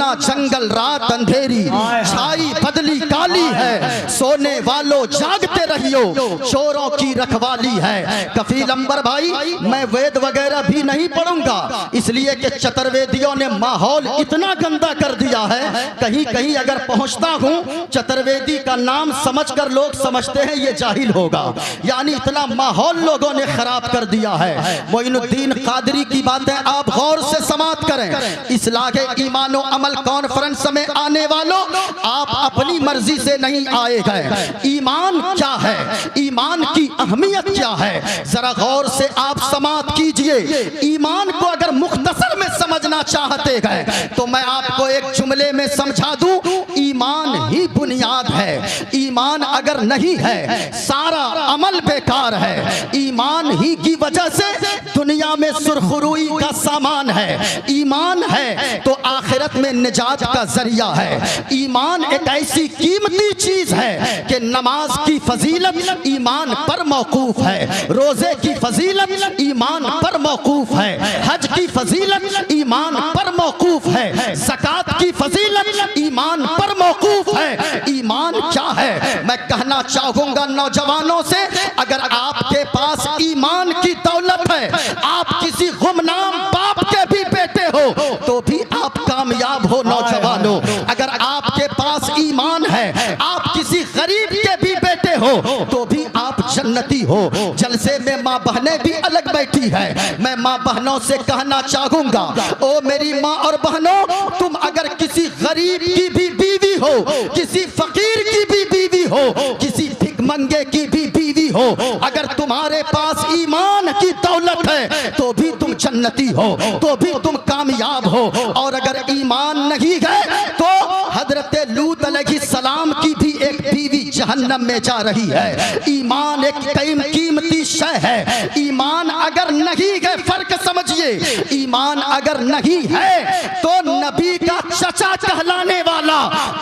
घना जंगल रात अंधेरी, छाई बदली काली है, सोने वालों जागते रहियो, चोरों की रखवाली है। कफील अंबर भाई, मैं वेद वगैरह भी नहीं पढ़ूंगा, इसलिए कि चतुर्वेदियों ने माहौल इतना गंदा कर दिया है। कहीं कहीं अगर पहुंचता हूं, चतुर्वेदी का नाम समझकर लोग समझते हैं ये जाहिल होगा, यानी इतना माहौल लोगों ने खराब कर दिया है। मोइनुद्दीन कादरी की बातें आप गौर से समाप्त करें। इस्लाह ईमान और अमल कॉन्फ्रेंस में आने वालों, आप अपनी मर्जी से नहीं आए गए। ईमान क्या है, ईमान की अहमियत क्या है, जरा गौर से आप समाप्त कीजिए। ईमान को अगर मुख्तसर में समझना चाहते गए तो मैं आपको एक जुमले में समझा दूं, ईमान ही बुनियाद है। ईमान अगर नहीं है सारा अमल बेकार है। ईमान ही की वजह से दुनिया में सुरखरुई का सामान है। ईमान है तो आखिरत में निजात का जरिया है। ईमान एक ऐसी कीमती चीज है कि नमाज की फजीलत ईमान पर मौकूफ है, रोजे की फजीलत ईमान पर मौकूफ है, हज की फजीलत ईमान पर मौकूफ है, ज़कात की फजीलत ईमान पर मौकूफ है। ईमान क्या है, मैं कहना चाहूंगा नौजवानों से, अगर आपके पास ईमान की दौलत है, आप किसी गुमनाम बाप के भी बेटे हो तो भी आप कामयाब हो। नौजवानों, अगर आपके पास ईमान है, आप किसी गरीब के भी बेटे हो तो भी आप जन्नती हो। जलसे में माँ बहनें भी अलग बैठी है, मैं माँ बहनों से कहना चाहूंगा, ओ मेरी माँ और बहनों, तुम अगर किसी गरीब की भी बीवी हो, किसी फकीर की भी बीवी हो, किसी भिखमंगे की भी बीवी हो, अगर तुम्हारे पास ईमान की दौलत है तो भी तुम जन्नती हो, तो भी तुम कामयाब हो। और अगर ईमान नहीं है तो हजरत लूत अलैहिस्सलाम की भी एक बीवी जहन्नम में जा रही है। ईमान एक कीमती शय है। ईमान अगर नहीं है, फर्क समझिए, ईमान अगर नहीं है तो नबी का चचा कहलाने वाला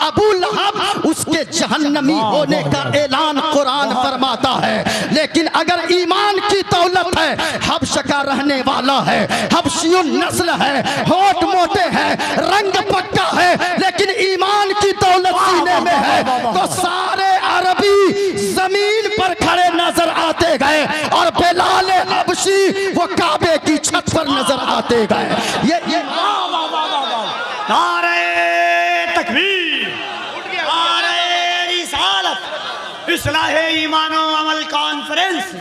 अबू लहब, उसके जहन्नमी होने का ऐलान कुरान फरमाता है। लेकिन अगर ईमान की दौलत है, हब्श का रहने वाला है, हब्शियुन नस्ल है, होठ मोटे हैं, रंग पक्का है, लेकिन ईमान की दौलत सीने में है, तो सारे अरबी जमीन पर खड़े नजर आते गए और बिलाल हबशी वो काबे की छत पर नजर आते गए। ये नारे तकबीर, नारे रिसालत, इस्लाह ईमान और अमल कॉन्फ्रेंस।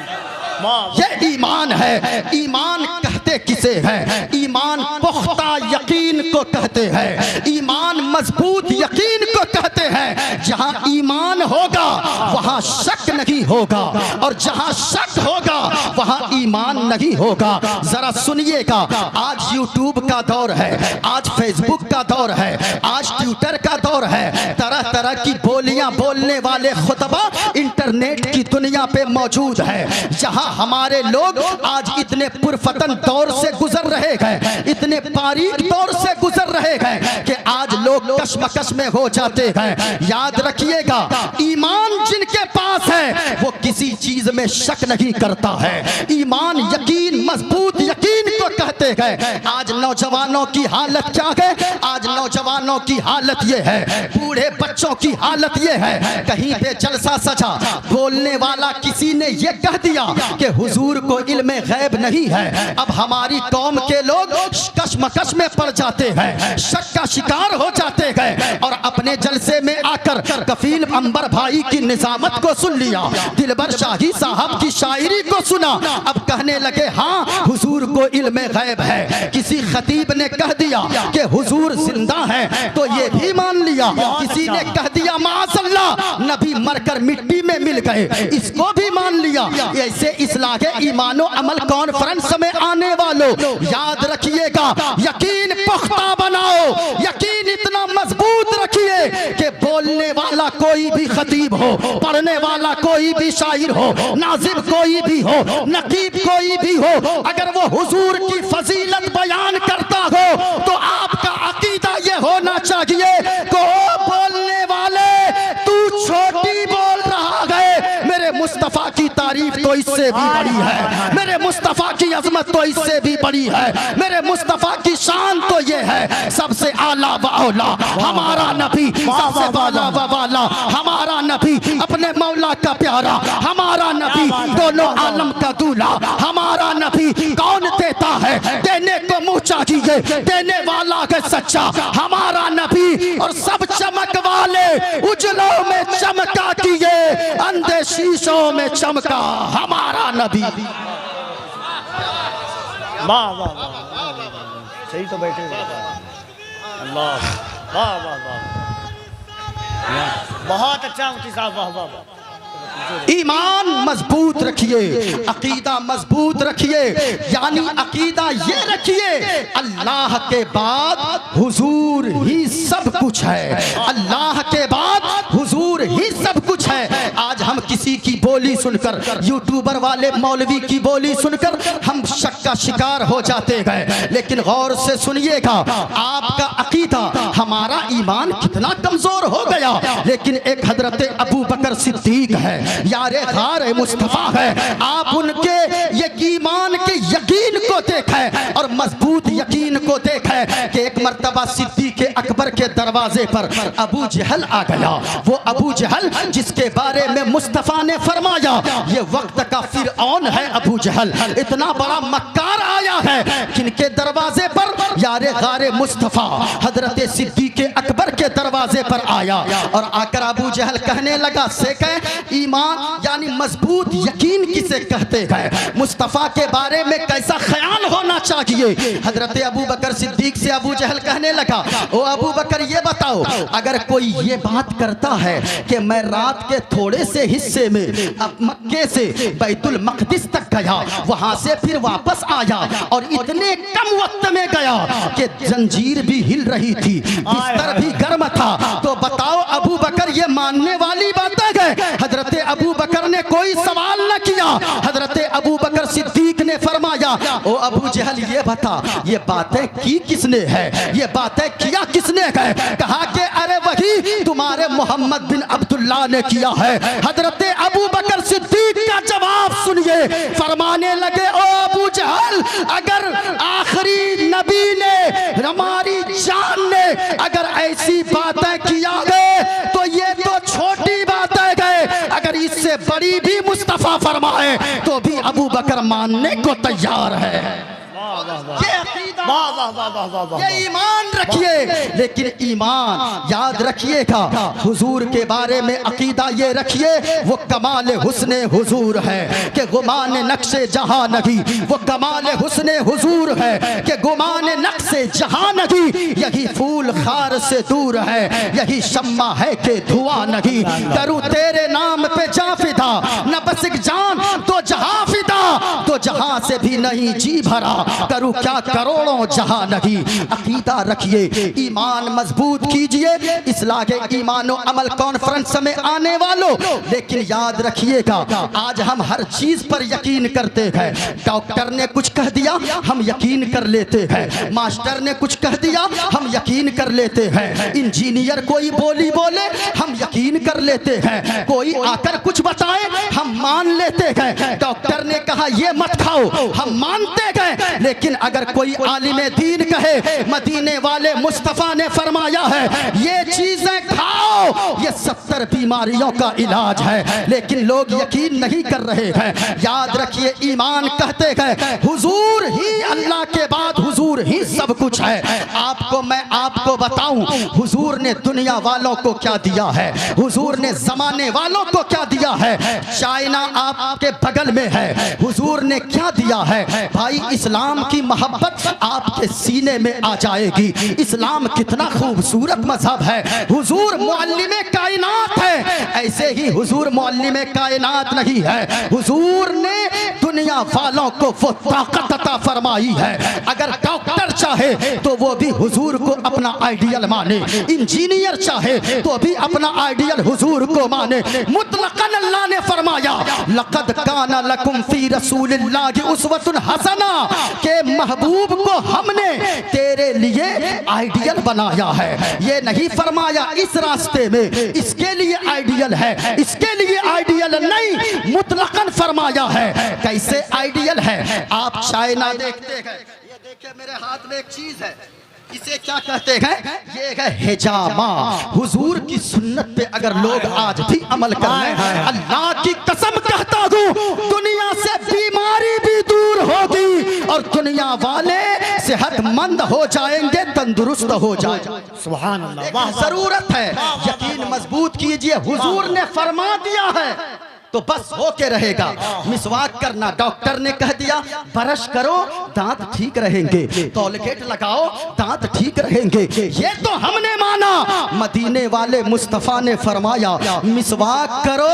ये ईमान है। ईमान कहते किसे है? ईमान पुख्ता यकीन को कहते हैं, ईमान मजबूत यकीन को कहते हैं। जहां ईमान होगा वहां शक नहीं होगा, और जहां शक होगा वहां ईमान नहीं होगा। जरा सुनिएगा, आज यूट्यूब का दौर है, आज फेसबुक का दौर है, आज ट्विटर का दौर है, तरह तरह की बोलियां बोलने वाले खुतबा इंटरनेट की दुनिया पे मौजूद है। जहां हमारे लोग आज इतने पुरफतन दौर से गुजर रहे हैं, इतने बारीक दौर से गुजर रहे हैं कि आज लोग कशमकश में हो जाते हैं। याद रखिएगा, ईमान जिनके पास है वो किसी चीज में शक नहीं करता है। ईमान यकीन, मजबूत यकीन को कहते हैं। आज नौजवानों की हालत क्या है? आज नौजवानों की हालत ये है, बूढ़े बच्चों की हालत ये है, कहीं पे जलसा सजा, बोलने वाला किसी ने ये कह दिया कि हुजूर को इल्म गैब नहीं है। अब हमारी कौम के लोग कशमकश में पड़ जाते हैं, शक का शिकार हो जाते हैं, और अपने जलसे में आकर कफील अंबर भाई की निजामत को सुन लिया, दिलबर शाही साहब की शायरी को सुना, अब कहने लगे हाँ हुजूर को इल्म गैब है। किसी खतीब ने कह दिया कि हुजूर जिंदा है तो ये भी मान लिया। किसी ने कह दिया माअज़ल्लाह नबी मरकर मिट्टी में मिल गए, इसको भी मान लिया। ऐसे इस्लाह ईमानो अमल कॉन्फ्रेंस में आने वालों, याद रखिएगा, यकीन पुख्ता बनाओ, यकीन इतना मजबूत रखिए कि बोलने वाला कोई भी खतीब हो, पढ़ने वाला कोई भी शायर हो, नाजिब कोई भी हो, नकीब कोई भी हो, अगर वो हुजूर की फजीलत बयान करता हो तो आपका अकीदा ये होना चाहिए कि बोलने वाले तू छोटी बोल रहा है, मेरे मुस्तफा की तारीफ तो तो इससे भी बड़ी है, मेरे मुस्तफा की अजमत तो इससे भी बड़ी है, मेरे मुस्तफा की शान तो ये है सबसे आला व औला हमारा नबी, सबसे वाला व वाला हमारा नबी, अपने मौला का प्यारा हमारा नबी, दोनों आलम का दूल्हा हमारा नबी। कौन देता है देने को मुँह चाहिए, देने वाला है सच्चा हमारा नबी। और सब चमक वाले उजलों में चमका किए, अंधे शीशों में चमका हमारा नबी। वाह वाह वाह, सही तो बैठे अल्लाह, वाह वाह वाह, बहुत अच्छा मुफ्ती साहब, वाह वाह वाह। ईमान मजबूत रखिए, अकीदा मजबूत रखिए, यानी अकीदा ये रखिए अल्लाह के बाद हुजूर ही सब कुछ है, अल्लाह के बाद हुजूर ही सब कुछ है। आज हम किसी की बोली सुनकर, यूट्यूबर वाले मौलवी की बोली सुनकर हम शक का शिकार हो जाते गए, लेकिन गौर से सुनिएगा आपका अकीदा, हमारा ईमान कितना कमजोर हो गया। लेकिन एक हजरत अबू बकर सिद्दीक है, यारे गारे मुस्तफा है, आप उनके ये ईमान के यकीन को देखें और मजबूत यकीन को देखें कि एक मर्तबा सिद्दीक अकबर के दरवाजे पर अबू जहल आ गया। वो अबू जहल जिसके बारे में मुस्तफा ने फरमाया ये वक्त का फिरऔन है, अबू जहल इतना बड़ा मक्कार आया है, किनके दरवाजे पर, यारे गारे मुस्तफा हजरत सिद्दीक अकबर के दरवाजे पर आया और आकर अबू जहल कहने लगा, सेके ईमान यानी मजबूत यकीन किसे कहते हैं, मुस्तफा के बारे में कैसा ख्याल होना चाहिए। हजरत अबू बकर सिद्दीक से अबू जहल कहने लगा, ओ अबू बकर ये बताओ, अगर कोई ये बात करता है कि मैं रात के थोड़े से हिस्से में अब मक्के से बैतुल मकदिस तक गया, वहां से फिर वापस आया और इतने कम वक्त में गया कि जंजीर भी हिल रही थी, बिस्तर भी गर्म था, तो बताओ अबू बकर ये मानने वाली बात है। हजरत अबू बकर ने कोई सवाल न किया, हजरत अबू बकर सिद्दीक ने फरमाया, ओ अबू जहल ये बता ये बातें की किसने है, ये बातें किया किसने है। कहा कि अरे वही तुम्हारे मोहम्मद बिन अब्दुल्ला ने किया है। हजरत अबू बकर सिद्दीक का जवाब सुनिए, फरमाने लगे, ओ अबू जहल अगर आखिरी नबी ने, हमारी जान ने अगर ऐसी बातें किया गए तो ये तो छोटी बातें गए, अगर इससे बड़ी भी मुस्तफा फरमाए तो भी अबू बकर मानने को तैयार है। ये ईमान रखिए, लेकिन ईमान याद रखिएगा हुजूर के बारे में अकीदा ये रखिए वो कमाल हुस्ने हुजूर है कि गुमान नक्शे जहां नहीं, वो कमाल हुस्ने हुजूर है कि गुमान नक्शे जहां नहीं, यही फूल खार से दूर है, यही शम्मा है कि धुआं नहीं। करूं तेरे नाम पे जाफिदा न बस एक जान तो जहां फिदा, तो जहां से भी नहीं जी भरा, करूं क्या करोड़ों जहां नहीं। अकीदा रखिए, ईमान मजबूत कीजिए। इस्लाह ईमानो अमल कॉन्फ्रेंस में आने वालों, लेकिन याद रखिएगा आज हम हर चीज पर यकीन करते हैं। डॉक्टर ने कुछ कह दिया हम यकीन कर लेते हैं, मास्टर ने कुछ कह दिया हम यकीन कर लेते हैं, इंजीनियर कोई बोली बोले हम यकीन कर लेते हैं, कोई आकर कुछ बताए हम मान लेते हैं। डॉक्टर ने कहा ये मत खाओ हम मानते गए, लेकिन अगर कोई आलिमे दीन कहे मदीने वाले मुस्तफा ने फरमाया है ये चीजें खाओ ये 70 बीमारियों का इलाज है, लेकिन लोग यकीन नहीं कर रहे हैं। याद रखिए ईमान कहते हैं हुजूर ही अल्लाह के बाद हुजूर ही सब कुछ है। मैं आपको बताऊं हुजूर ने दुनिया वालों को क्या दिया है, हुजूर ने जमाने वालों को क्या दिया है। चाइना आपके बगल में है, हुजूर ने क्या दिया है भाई, इस्लाम की मोहब्बत आपके सीने में आ जाएगी। इस्लाम कितना खूबसूरत मजहब है, हुजूर मुअल्लिमे कायनात है, ऐसे ही हुजूर मुअल्लिमे कायनात नहीं है, हुजूर ने दुनिया वालों को वो ताकत अता फरमाई है। अगर डॉक्टर चाहे तो वो भी हुजूर को अपना आइडियल माने, इंजीनियर चाहे तो भी अपना आइडियल हुजूर को माने। मुतलकन अल्लाह ने फरमाया लक़द काना लकुम फी रसूलिल्लाहि उस्वतुन हसना, के महबूब को हमने तेरे लिए आइडियल बनाया है। ये नहीं फरमाया इस रास्ते रास्ते में, इसके लिए आइडियल है, इसके लिए आइडियल नहीं, मुतलकन फरमाया है। कैसे आइडियल है? आप चाइना देखते हैं, ये देखिए मेरे हाथ में एक चीज है, इसे क्या कहते हैं? ये है हिजामा। हुजूर की सुन्नत पे अगर लोग आज भी अमल कर लें, अल्लाह की कसम कहता हूँ, दुनिया से बीमारी भी दूर होगी और दुनिया वाले सेहतमंद हो जाएंगे, तंदुरुस्त हो जाएंगे। सुभान अल्लाह। जरूरत है, यकीन मजबूत कीजिए, हुजूर ने फरमा दिया है तो बस होके रहेगा। मिसवाक करना डॉक्टर ने कह दिया, ब्रश करो दांत ठीक रहेंगे, कोलगेट लगाओ दांत ठीक रहेंगे, ये तो हमने माना। मदीने वाले मुस्तफा ने फरमाया मिसवाक करो,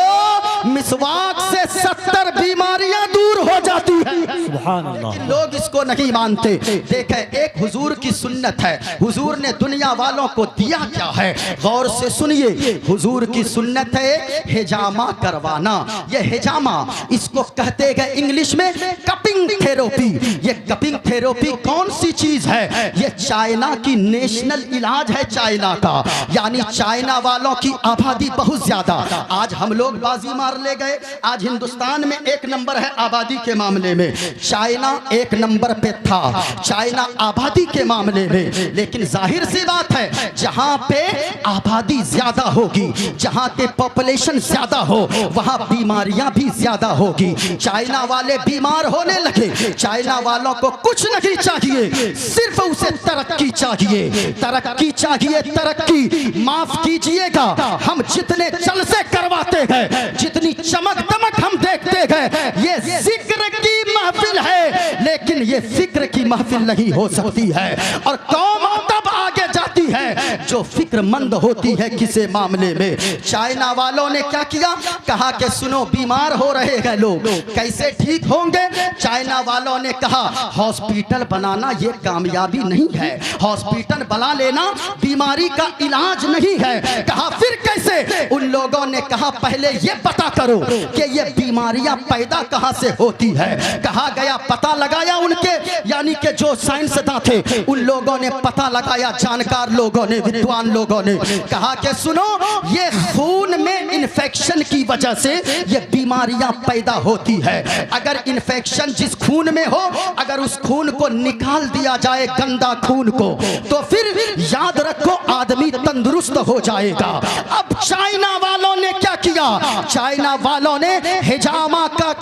मिसवाक से 70 बीमारियां दूर हो जाती हैं। सुभान अल्लाह। लोग इसको नहीं मानते। देखें, एक हुजूर की सुन्नत है, हुजूर ने दुनिया वालों को दिया क्या है, गौर से सुनिए। हुजूर की सुन्नत है हिजामा करवाना। ये हिजामा इसको कहते हैं इंग्लिश में कपिंग थेरेपी। ये कपिंग थेरेपी कौन सी चीज है? ये चाइना की नेशनल इलाज है, चाइना का। यानी चाइना वालों की आबादी बहुत ज्यादा। आज हम लोग बाजी मार ले गए, आज हिंदुस्तान में 1 नंबर है आबादी के मामले में, चाइना 1 नंबर पे था, चाइना आबादी के मामले में। लेकिन जाहिर सी बात है, जहां पे आबादी ज्यादा होगी, जहां पे पॉपुलेशन ज्यादा हो, वहां बीमारियां भी ज्यादा होगी। चाइना वाले बीमार होने लगे। चाइना वालों को कुछ नहीं चाहिए, सिर्फ उसे तरक्की चाहिए, तरक्की चाहिए, तरक्की। माफ कीजिएगा, हम जितने जलसे करवाते हैं, जितनी चमक दमक हम देखते हैं, ये जिक्र की महफिल है, लेकिन ये फिक्र की महफिल नहीं हो सकती है। और कौम तब आगे जाती है जो फिक्रमंद होती है किसी मामले में। चाइना वालों ने क्या किया? कहा कि सुनो, बीमार हो रहे हैं लोग, कैसे ठीक होंगे? चाइना वालों ने कहा हॉस्पिटल बनाना ये कामयाबी नहीं है, हॉस्पिटल बना लेना बीमारी का इलाज नहीं है। कहा फिर कैसे? उन लोगों ने कहा पहले ये पता करो कि ये बीमारियां पैदा कहां से होती है। कहा गया, पता लगाया उनके यानी कि जो साइंसदान थे, उन लोगों ने पता लगाया, जानकार लोगों ने, विद्वान लोगों ने कहा कि सुनो, ये खून में इन्फेक्शन की वजह से ये बीमारियां पैदा होती है। अगर इन्फेक्शन जिस खून में हो, अगर उस खून को निकाल दिया जाए, गंदा खून को, तो फिर याद रखो आदमी तंदुरुस्त हो जाएगा। अब चाइना वालों ने क्या किया? चाइना वालों ने हिजामा का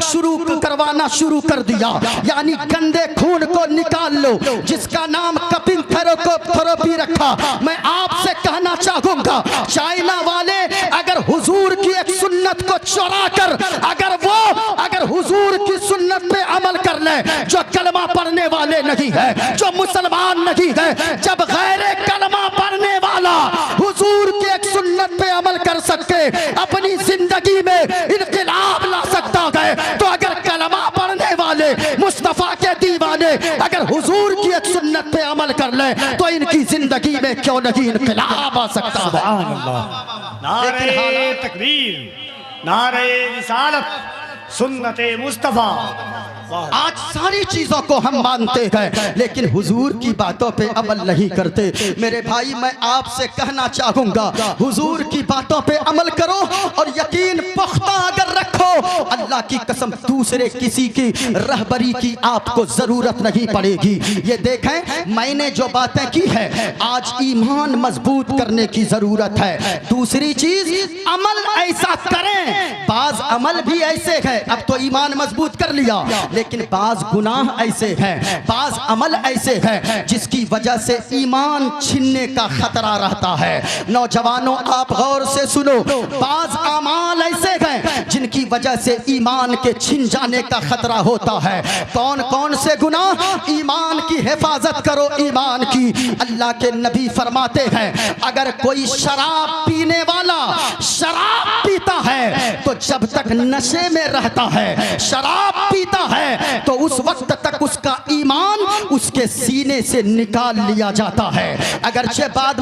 करवाना शुरू कर दिया, यानी गंदे खून को निकाल लो, जिसका नाम कपिंग थेरेपी रखा। मैं आपसे कहना चाहूंगा, चाइना वाले अगर हुजूर की एक सुन्नत को चुरा कर अगर हुजूर की सुन्नत पे अमल कर ले, जो कलमा पढ़ने वाले नहीं है, जो मुसलमान नहीं है, जब गैर कलमा पढ़ने वाला हुजूर की एक सुन्नत पे अमल कर सके, अपनी जिंदगी में इनकलाब ला सकता है, तो अगर कलमा पढ़ने वाले मुस्तफा के दीवाने अगर हुजूर की एक सुन्नत पे अमल कर ले, तो इनकी जिंदगी में क्यों नहीं इनकलाब आ सकता है। सुभान अल्लाह। नारे तकबीर, नारे रिसालत, सुन्नते मुस्तफा। आज सारी चीजों को हम मानते हैं, लेकिन हुजूर की बातों पे अमल नहीं करते। मेरे भाई, मैं आपसे कहना चाहूंगा, हुजूर की बातों पे अमल करो और यकीन पुख्ता अगर रखो, अल्लाह की कसम दूसरे किसी की रहबरी की आपको जरूरत नहीं पड़ेगी। ये देखें, मैंने जो बातें की है, आज ईमान मजबूत करने की जरूरत है। दूसरी चीज, अमल ऐसा करें। बाज अमल भी ऐसे है, अब तो ईमान मजबूत कर लिया, लेकिन बाज गुनाह ऐसे हैं, बाज अमल ऐसे हैं जिसकी वजह से ईमान छिनने का खतरा रहता है। नौजवानों, आप गौर से सुनो, बाज अमाल ऐसे हैं जिनकी वजह से ईमान के छिन जाने का खतरा होता है। कौन कौन से गुनाह? ईमान की हिफाजत करो, ईमान की। अल्लाह के नबी फरमाते हैं, अगर कोई शराब पीने वाला शराब पीता है तो जब तक नशे में रहता है, शराब पीता है तो उस वक्त तक उसका ईमान उसके सीने से निकाल लिया जाता है। अगरचे बाज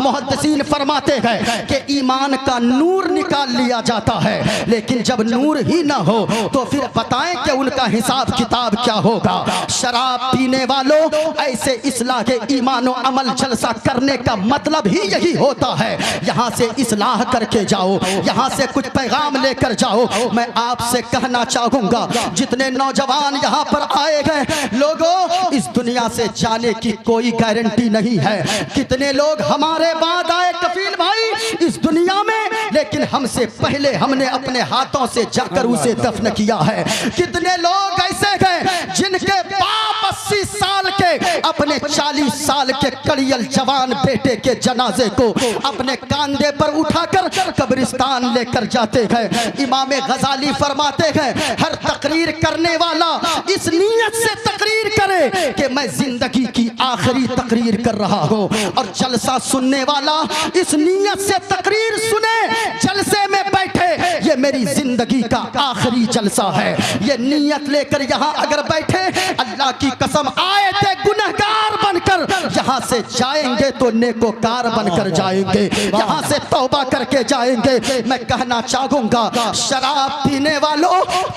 मुहद्दिसीन फरमाते हैं कि ईमान का नूर निकाल लिया जाता है, लेकिन जब नूर ही ना हो तो फिर बताएं कि उनका हिसाब किताब क्या होगा। शराब पीने वालों, ऐसे इस्लाह के ईमान और अमल जलसा करने का मतलब ही यही होता है। यहाँ से इस्लाह करके जाओ, यहाँ से कुछ पैगाम लेकर जाओ। मैं आपसे कहना चाहूंगा, जितने नौजवान यहाँ पर आए गए लोगों, इस दुनिया से जाने की कोई गारंटी नहीं है। कितने लोग हमारे बाद आए कफील भाई इस दुनिया में, लेकिन हमसे पहले हमने अपने हाथों से जाकर उसे दफन किया है। कितने लोग ऐसे गए जिनके बाप 80 साल के अपने 40 साल के कड़ियल जवान बेटे के जनाजे को अपने कांधे पर उठाकर कब्रिस्तान लेकर जाते हैं। इमाम गजाली फरमाते हैं, हर तकरीर करने वाला इस नीयत से तकरीर करे कि मैं जिंदगी की आखिरी तकरीर कर रहा हूँ, और जलसा सुनने वाला इस नीयत से तकरीर सुने, जलसे में बैठे ये मेरी जिंदगी का आखिरी जलसा है। ये नीयत लेकर यहाँ अगर बैठे, अल्लाह की कसम आए थे गुनहगार बनकर, यहाँ से जाएंगे तो नेकोकार बनकर जाएंगे, यहाँ से तौबा करके जाएंगे। मैं कहना चाहूंगा, शराब पीने वालों,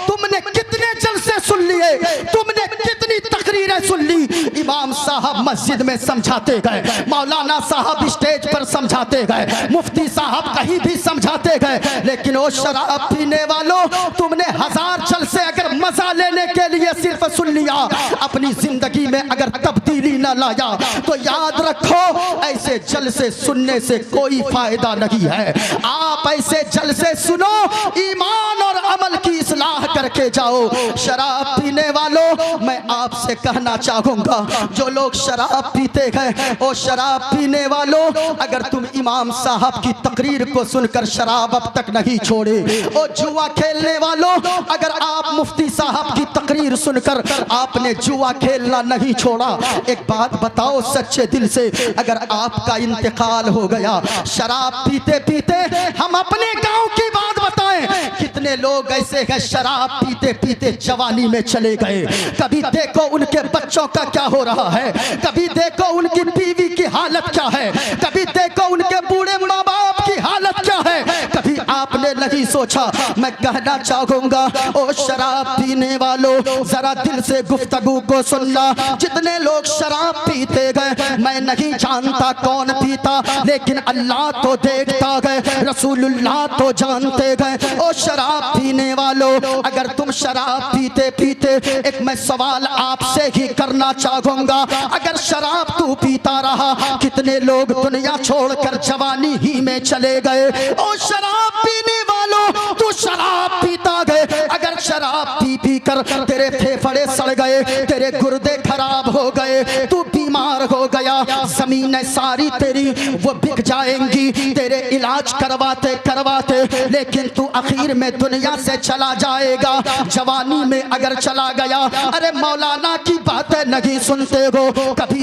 तुमने कितने जलसे सुन लिए, तुमने कितनी तकरीरें सुन ली। इमाम साहब मस्जिद में समझाते गए, मौलाना साहब स्टेज पर समझाते गए, मुफ्ती साहब कहीं भी समझाते गए, लेकिन वो शराब पीने वालों, तुमने 1000 जलसे अगर मजा लेने के लिए सिर्फ सुन लिया, अपनी जिंदगी में अगर तब्दीली न लाया, तो याद रखो ऐसे जलसे सुनने से कोई फायदा नहीं है। आप ऐसे जलसे सुनो, ईमान और अमल की इस्लाह करके जाओ। शराब पीने वालों, मैं आपसे कहना चाहूंगा, जो लोग शराब पीते हैं, ओ शराब पीने वालों, अगर तुम इमाम साहब की तकरीर को सुनकर शराब अब तक नहीं छोड़े, ओ जुआ खेलने वालों, अगर आप मुफ्ती साहब की तकरीर सुनकर आपने जुआ खेलना नहीं छोड़ा, एक बात बताओ सच्चे दिल से, अगर आपका इंतकाल हो गया शराब पीते पीते, हम अपने गांव की बात बताएं, कितने लोग ऐसे हैं शराब पीते पीते जवानी में चले गए। कभी देखो उनके बच्चों का क्या हो रहा है, कभी देखो उनकी बीवी की हालत क्या है, कभी देखो उनके बूढ़े माँ बाप की हालत क्या है, कभी आपने नहीं सोचा। मैं कहना चाहूंगा, ओ शराब पीने वालों, जरा दिल से गुफ्तगू को सुनना। जितने लोग शराब पीते गए, मैं नहीं जानता कौन पीता, लेकिन अल्लाह तो देखता गए, रसूलुल्लाह तो जानते गए। ओ शराब पीने वालों, अगर तुम शराब पीते पीते, एक मैं सवाल आपसे ही करना चाहूंगा, अगर शराब तू पीता रहा, कितने लोग दुनिया छोड़कर जवानी ही में चले गए। ओ शराब पीने वालों, तू शराब पीता गए, अगर शराब पी पी कर तेरे फेफड़े सड़ गए, तेरे गुर्दे खराब हो गए, तू बीमार हो गया, जमीनें सारी तेरी वो बिक जाएंगी तेरे इलाज करवाते करवाते, लेकिन तू आखिर में दुनिया से चला जाएगा। जवानी में अगर चला गया, अरे मौलाना की बातें नहीं सुनते हो, कभी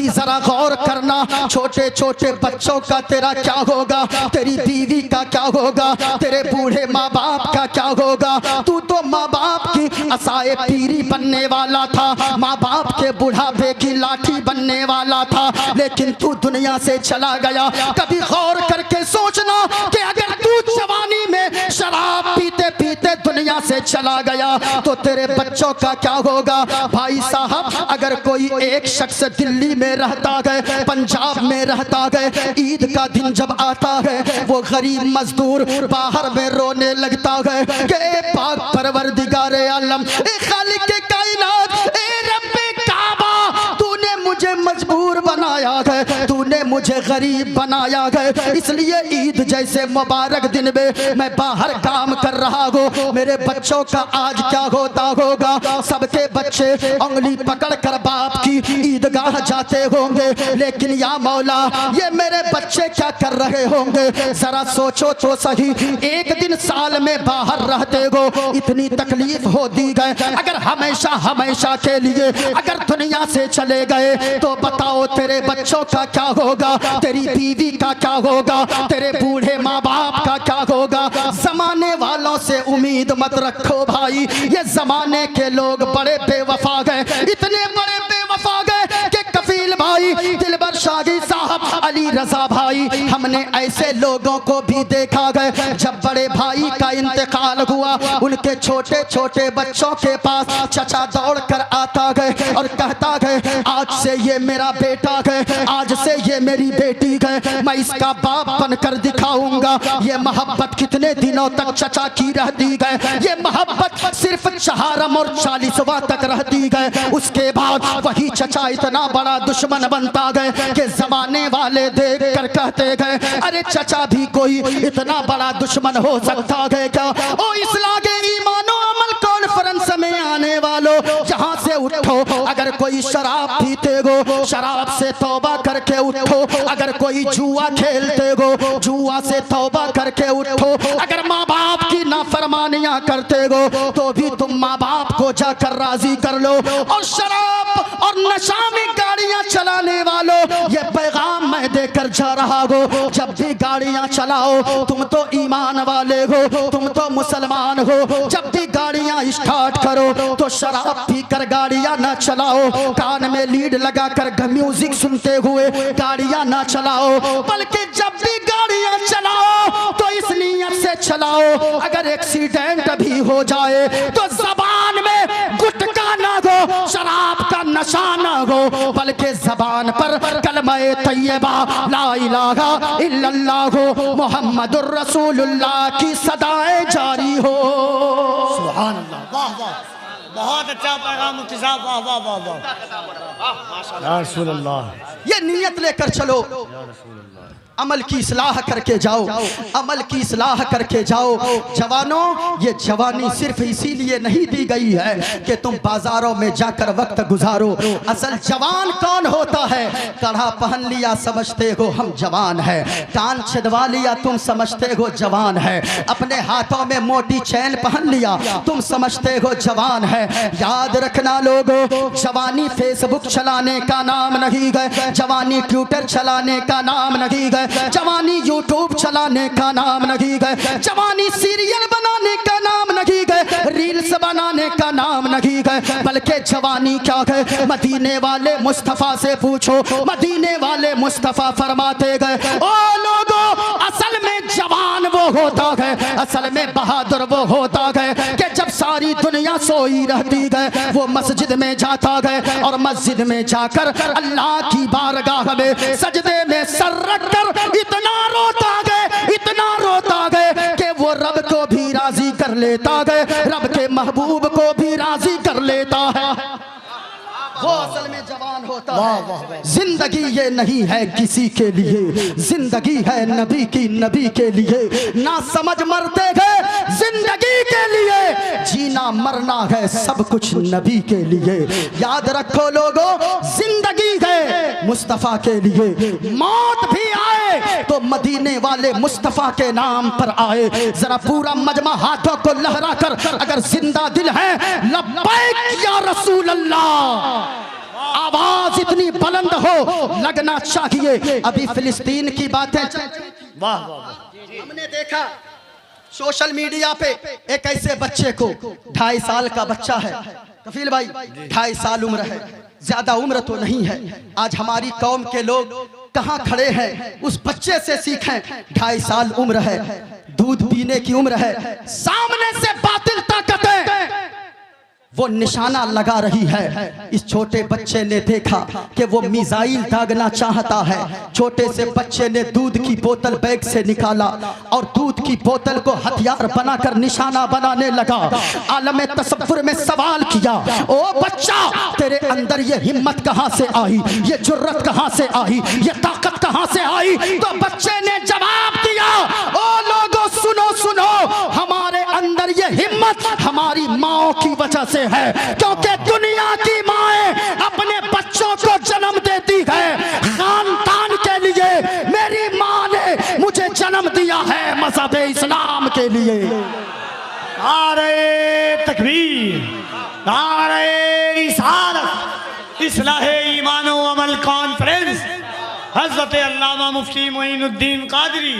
जरा गौर करना, छोटे छोटे बच्चों का तेरा क्या होगा, तेरी बीवी का क्या होगा, तेरे बूढ़े माँ बाप का क्या होगा। तू तो माँ बाप की असाए पीरी बनने वाला था, माँ बाप के बुढ़ापे की लाठी बनने वाला था, लेकिन तू दुनिया से चला गया। कभी गौर करके सोचना कि अगर तू जवानी में शराब पीते पीते दुनिया से चला गया तो तेरे बच्चों का क्या होगा। भाई साहब, अगर कोई एक शख्स दिल्ली में रहता है, पंजाब में रहता है, ईद का दिन जब आता है, वो गरीब मजदूर बाहर में रोने लगता है कि पाक परवरदिगारे आलम, ए खालिक के कायनात, ए रब्बे काबा, तूने मुझे मजबूर बनाया है, तूने मुझे गरीब बनाया है, इसलिए ईद जैसे मुबारक दिन में मैं बाहर काम कर रहा हूँ, मेरे बच्चों का आज क्या होता होगा। सबके बच्चे उंगली पकड़ कर बाप की ईदगाह जाते होंगे, लेकिन या मौला ये मेरे बच्चे क्या कर रहे होंगे। जरा सोचो तो सही, एक दिन साल में बाहर रहते हो, इतनी तकलीफ हो दी गए, अगर हमेशा हमेशा के लिए अगर दुनिया से चले गए तो बताओ तेरे बच्चों का क्या होगा, तेरी बीवी का क्या होगा, तेरे बूढ़े माँ बाप का क्या होगा। जमाने वालों से उम्मीद उम्मीद मत रखो भाई, ये जमाने के लोग बड़े बेवफा गए, इतने बड़े बेवफा गए कि कफील भाई, दिलबर शागी साहब, अली रजा भाई, हमने ऐसे लोगों को भी देखा गए जब बड़े भाई का इंतकाल हुआ, उनके छोटे छोटे बच्चों के पास चचा दौड़ कर आता गए और कहता गए आज से ये मेरा बेटा गए, आज से ये मेरी बेटी गए, मैं इसका बाप बनकर दिखाऊंगा। ये मोहब्बत कितने दिनों तक चचा की रहती गए, ये मोहब्बत सिर्फ 4 और 40वां तक रहती गए। उसके बाद वही चचा इतना बड़ा दुश्मन बनता गए कि जमाने वाले देख कर कहते गए अरे चचा भी कोई इतना बड़ा दुश्मन हो सकता है क्या? ओ इस लागे ईमानो अमल कॉन्फ्रेंस में आने वालों, यहाँ से उठो। अगर कोई शराब पीते हो, शराब से तौबा करके उठो। अगर कोई जुआ खेलते हो, जुआ से तौबा करके उठो। अगर माँ बाप की नाफरमानियां करते हो तो भी तुम माँ बाप को जाकर राजी कर लो। और शराब और नशा में गाड़ियां चलाने वालों, ये पैगाम मैं देकर जा रहा हूँ, जब भी गाड़ियां चलाओ तुम तो ईमान वाले हो, तुम तो मुसलमान हो, जब भी गाड़ियां स्टार्ट करो तो शराब पीकर गाड़ियां ना चलाओ, कान में लीड लगाकर म्यूजिक सुनते हुए गाड़ियां ना चलाओ, बल्कि जब भी गाड़ियां चलाओ तो इस नियत से चलाओ अगर एक्सीडेंट भी हो जाए तो जबान में गुटखा ना हो, शराब का नशा ना हो, बल्कि जबान पर कलमा-ए तैयबा ला इलाहा इल्लल्लाह मुहम्मदुर रसूलुल्लाह की सदाएं जारी हो। सुभान अल्लाह, वाह वाह, बहुत अच्छा पैगाम मुफ्ती साहब, वाह वाह वाह वाह, या रसूल अल्लाह। ये नियत लेकर चलो, अमल की इस्लाह करके जाओ, अमल की इस्लाह करके जाओ। जवानों, ये जवानी सिर्फ इसीलिए नहीं दी गई है कि तुम बाजारों में जाकर वक्त गुजारो। असल जवान कौन होता है? कड़ा पहन लिया समझते हो हम जवान है, कान छिदवा लिया तुम समझते हो जवान है, अपने हाथों में मोटी चैन पहन लिया तुम समझते हो जवान है। याद रखना लोगों, जवानी फेसबुक चलाने का नाम नहीं है, जवानी ट्विटर चलाने का नाम नहीं है, जवानी यूट्यूब चलाने का नाम नहीं है, जवानी सीरियल बनाने का नाम नहीं है, रील्स बनाने का नाम नहीं है, बल्कि जवानी क्या है? मदीने वाले मुस्तफा से पूछो, मदीने वाले मुस्तफा फरमाते गए ओ लोगों, असल में जवान वो होता है, असल में बहादुर वो होता है कि जब सारी दुनिया सोई रहती है वो मस्जिद में जाता है और मस्जिद में जाकर अल्लाह की बारगाह में सजदे में सर रख कर इतना रोता गए कि वो रब को भी राजी कर लेता गए, रब के महबूब को भी राजी कर लेता है। वो असल में जवान होता है। जिंदगी ये नहीं है किसी के लिए, जिंदगी है नबी की, नबी के लिए। ना समझ मरते गए जिंदगी के लिए, जीना मरना है सब कुछ नबी के लिए। याद रखो लोगों, जिंदगी है मुस्तफा के लिए, मौत भी आए तो मदीने वाले मुस्तफा के नाम पर आए। जरा पूरा मजमा हाथों को लहरा कर अगर जिंदा दिल है लब्बैक या रसूल अल्लाह आवाज इतनी बुलंद हो लगना चाहिए। अभी फिलिस्तीन की बातें वाह वाह, हमने देखा सोशल मीडिया पे एक ऐसे बच्चे को, 2.5 साल का बच्चा है कफील भाई, 2.5 साल उम्र है, ज्यादा उम्र तो नहीं है। आज हमारी कौम के लोग कहाँ खड़े हैं, उस बच्चे से सीखें। 2.5 साल उम्र है, दूध पीने की उम्र है, सामने से बातिल ताकतें वो निशाना लगा रही है। इस छोटे बच्चे ने देखा कि वो मिसाइल दागना चाहता है। छोटे से बच्चे ने दूध की बोतल बैग से निकाला और दूध की बोतल को हथियार बनाकर निशाना बनाने लगा। आलम तसव्वुर में सवाल किया, ओ बच्चा तेरे अंदर ये हिम्मत कहाँ से आई, ये जुर्रत कहाँ से आई, ये ताकत कहाँ से आई? तो बच्चे ने जवाब दिया, ओ लोगों सुनो सुनो, हमारे अंदर ये हिम्मत हमारी माओ की वजह से है, क्योंकि दुनिया की माएं अपने बच्चों को जन्म देती है खानदान के लिए। मेरी माँ ने मुझे जन्म दिया है मज़हब इस्लाम के लिए। नारे तकबीर, नारे रिसालत, इस्लाह ईमान व अमल कॉन्फ्रेंस हज़रत अल्लामा मुफ्ती मोइनुद्दीन कादरी।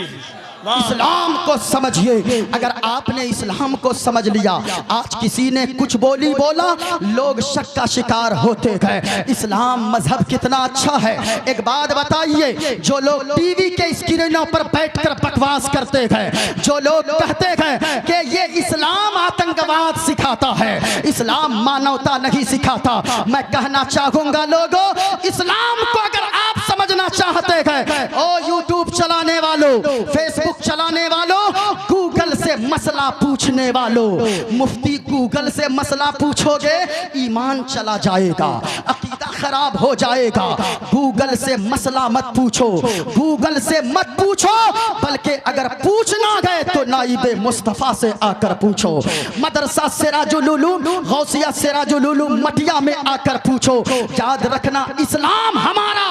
इस्लाम को समझिए। अगर आपने इस्लाम को समझ लिया, आज किसी ने कुछ बोला, लोग शक का शिकार होते गए। इस्लाम मजहब कितना अच्छा है। एक बात बताइए, जो लोग टीवी के स्क्रीनों पर बैठकर बकवास करते गए, जो लोग कहते गए कि ये इस्लाम आतंकवाद सिखाता है, इस्लाम मानवता नहीं सिखाता, मैं कहना चाहूंगा लोगों, इस्लाम को अगर आप समझना चाहते हैं, ओ यूट्यूब चलाने वालों, फेसबुक चलाने वालों, गूगल से मसला पूछने वालों, मुफ्ती गूगल से मसला पूछोगे ईमान चला जाएगा, अकीदा खराब हो जाएगा। गूगल से मसला मत पूछो, गूगल से मत पूछो, बल्कि अगर पूछना गए तो नाइबे मुस्तफा से आकर पूछो। मदरसा सिराजुल उलूम, गौसिया सिराजुल उलूम मटिया में आकर पूछो। याद रखना, इस्लाम हमारा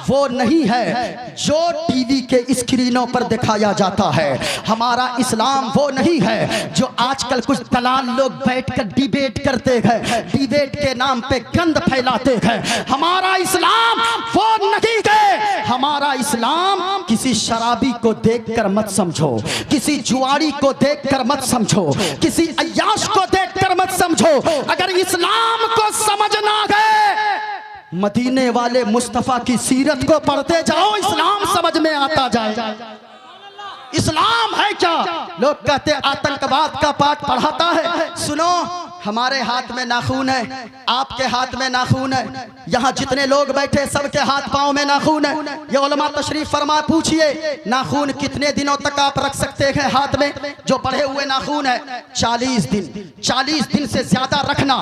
वो नहीं है जो टीवी के स्क्रीनों पर दिखाया जाता है। हमारा इस्लाम वो नहीं है जो आजकल कुछ दलाल लोग बैठकर डिबेट करते हैं, डिबेट के नाम पे गंद फैलाते हैं। हमारा इस्लाम वो नहीं है। हमारा इस्लाम किसी शराबी को देखकर मत समझो, किसी जुआरी को देखकर मत समझो, किसी अय्याश को देखकर मत समझो। अगर इस्लाम को समझना है, मदीने वाले मुस्तफा की सीरत को पढ़ते जाओ, इस्लाम समझ में आता जाए। इस्लाम है क्या? लोग कहते आतंकवाद का पाठ पढ़ाता है। सुनो, हमारे हाथ में नाखून है, आपके हाथ में नाखून है, यहाँ जितने लोग बैठे सबके हाथ पांव में नाखून है। ये उलमा तशरीफ फरमा, पूछिए नाखून कितने दिनों तक आप रख सकते हैं हाथ में? जो बढ़े हुए नाखून है 40 दिन, 40 दिन से ज्यादा रखना,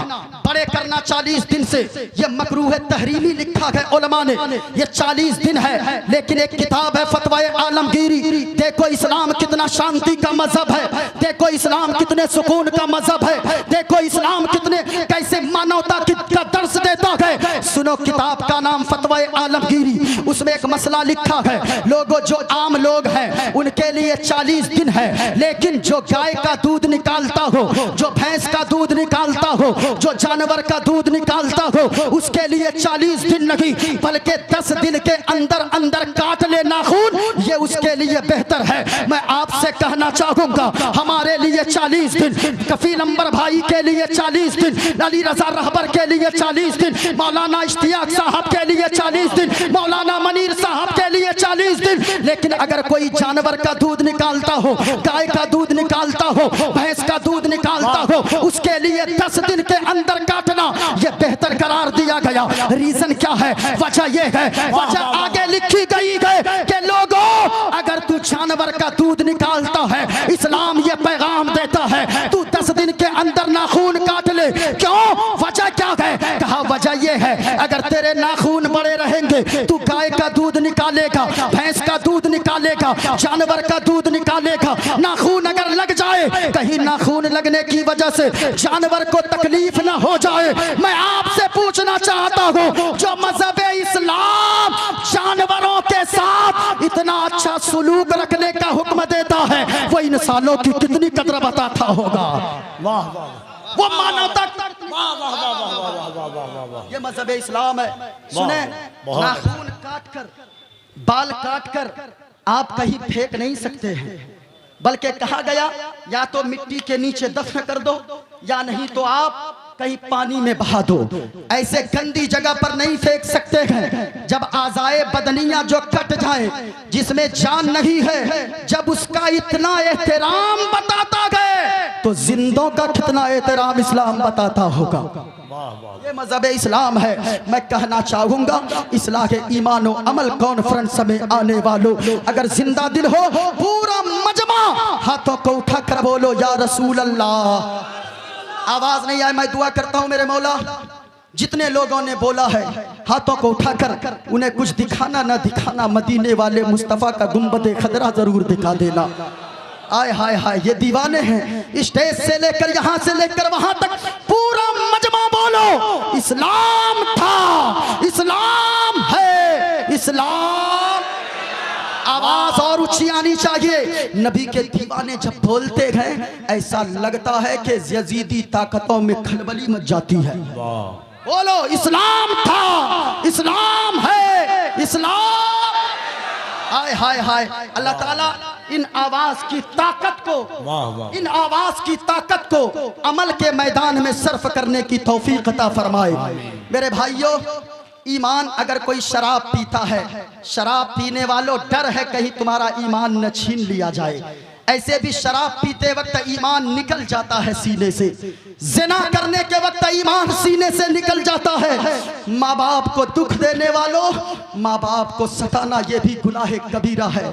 बड़े करना 40 दिन से, ये मकरूह तहरीमी लिखा है उलमा ने। ये 40 दिन है, लेकिन एक किताब है फतवाए आलमगीरी। देखो इस्लाम कितना शांति का मजहब है, देखो इस्लाम कितने सुकून का मजहब है, देखो इस्लाम कितने कैसे मानवता का दर्श देता है। सुनो, किताब का नाम फतवाए आलमगीरी, उसमें एक मसला लिखा है। लोगों, जो आम लोग हैं उनके लिए 40 दिन है, लेकिन जो गाय का दूध निकालता हो, जो भैंस का दूध निकालता हो, जो जानवर का दूध निकालता हो, उसके लिए 40 दिन नहीं बल्कि 10 दिन के अंदर अंदर काट ले नाखून, ये उसके लिए बेहतर है। मैं आपसे कहना चाहूंगा, हमारे लिए 40 दिन, कफील अंबर भाई के लिए 40 दिन, अली रजा रहबर के लिए 40 दिन, मौलाना इश्तियाक साहब के लिए 40 दिन, मौलाना मनीर साहब के लिए 40 दिन। लेकिन अगर कोई जानवर का दूध निकालता हो, गाय का दूध निकालता हो, भैंस का दूध निकालता हो, उसके लिए 10 दिन के अंदर काटना यह बेहतर करार दिया गया। रीजन क्या है? वजह यह है, वजह आगे लिखी गई है कि लोगों, अगर तू जानवर का दूध निकालता है, इस्लाम ये पैगाम देता है तू 10 दिन के अंदर नाखून काट ले। क्यों? वजह क्या है? कहा वजह ये है, अगर तेरे नाखून बड़े रहेंगे, तू गाय का दूध निकालेगा, भैंस का दूध निकालेगा, जानवर का दूध निकालेगा, नाखून अगर लग जाए, कहीं नाखून लगने की वजह से जानवर को तकलीफ ना हो जाए। मैं आपसे पूछना चाहता हूँ, जो मजहब इस्लाम जानवरों के साथ इतना अच्छा सुलूक रखने का हुक्म देता है, वो इंसानों की कितनी कदर बताता होगा। वाह वाह, वो मानवता, वाह वाह वाह वाह वाह वाह वाह। ये मजहब इस्लाम है। सुने, नाखून काट कर, बाल काट कर आप कहीं फेंक नहीं सकते हैं, बल्कि कहा गया या तो मिट्टी के नीचे दफन कर दो, या नहीं तो आप कहीं पानी में बहा दो। ऐसे गंदी जगह पर नहीं फेंक सकते हैं। जब आज़ाए बदनिया जो कट जाए, जिसमें जान नहीं है, जब उसका इतना एहतराम बताता गए, तो जिंदों का कितना एहतराम इस्लाम बताता होगा। ये मजहब इस्लाम है। मैं कहना चाहूंगा, इस्लाह के ईमान और अमल कॉन्फ्रेंस में आने वालों, अगर जिंदा दिल हो, पूरा मजमा हाथों को उठा कर बोलो या रसूल अल्लाह। आवाज नहीं आए, मैं दुआ करता हूं मेरे मौला, जितने लोगों ने बोला है हाथों को उठाकर, उन्हें कुछ दिखाना ना दिखाना, मदीने वाले मुस्तफा का गुंबद खदरा जरूर दिखा देना। आय हाय हाय, ये दीवाने हैं। स्टेज से लेकर यहाँ से लेकर वहां तक पूरा मजमा बोलो, इस्लाम था, इस्लाम है, इस्लाम। आवाज और ऊंची आनी चाहिए। नबी के दीवाने जब बोलते हैं, ऐसा लगता है कि यजीदी ताकतों में खलबली मच जाती है। बोलो, इस्लाम था, इस्लाम है, इस्लाम। हाय हाय हाय। अल्लाह ताला इन आवाज की ताकत को, वाह वाह, इन आवाज की ताकत को अमल के मैदान में सर्फ करने की तौफीक अता फरमाए। मेरे भाइयों, ईमान अगर कोई शराब पीता है, शराब पीने वालों डर है कहीं तुम्हारा ईमान न छीन लिया जाए। ऐसे भी शराब पीते वक्त ईमान निकल जाता है सीने से, जिना करने के वक्त ईमान सीने से निकल जाता है। माँ बाप को दुख देने वालों, माँ बाप को सताना ये भी गुनाह कबीरा है।